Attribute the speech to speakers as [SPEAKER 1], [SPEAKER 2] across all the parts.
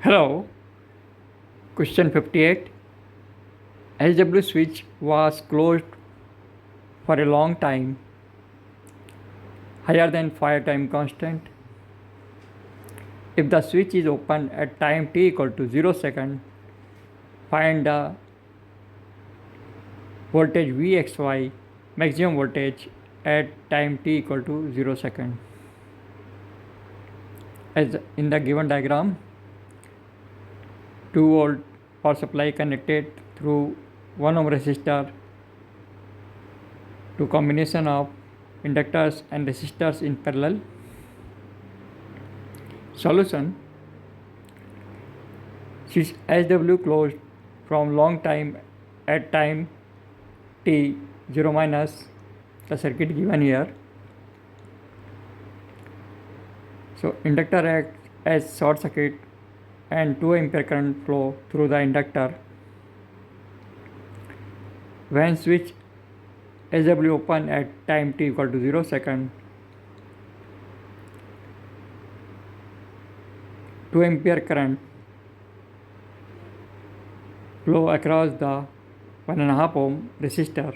[SPEAKER 1] Hello, question 58. SW switch was closed for a long time, higher than fire time constant. If the switch is open at time t equal to 0 second, find the voltage Vxy, maximum voltage at time t equal to 0 second. As in the given diagram, 2 volt power supply connected through 1 ohm resistor to combination of inductors and resistors in parallel. Solution: since SW closed from long time at time t 0 minus, the circuit given here. So inductor acts as short circuit and 2 ampere current flow through the inductor. When switch SW open at time t equal to 0 second, 2 ampere current flow across the 1.5 ohm resistor.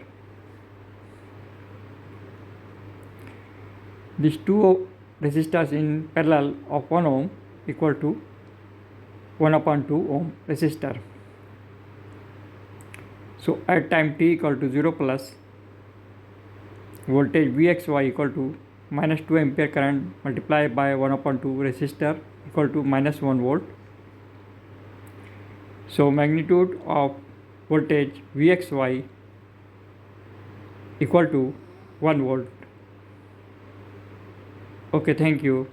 [SPEAKER 1] These two resistors in parallel of 1 ohm equal to 1/2 ohm resistor. So at time t equal to 0 plus, voltage Vxy equal to minus 2 ampere current multiplied by 1/2 resistor equal to minus 1 volt. So magnitude of voltage Vxy equal to 1 volt. Okay, thank you.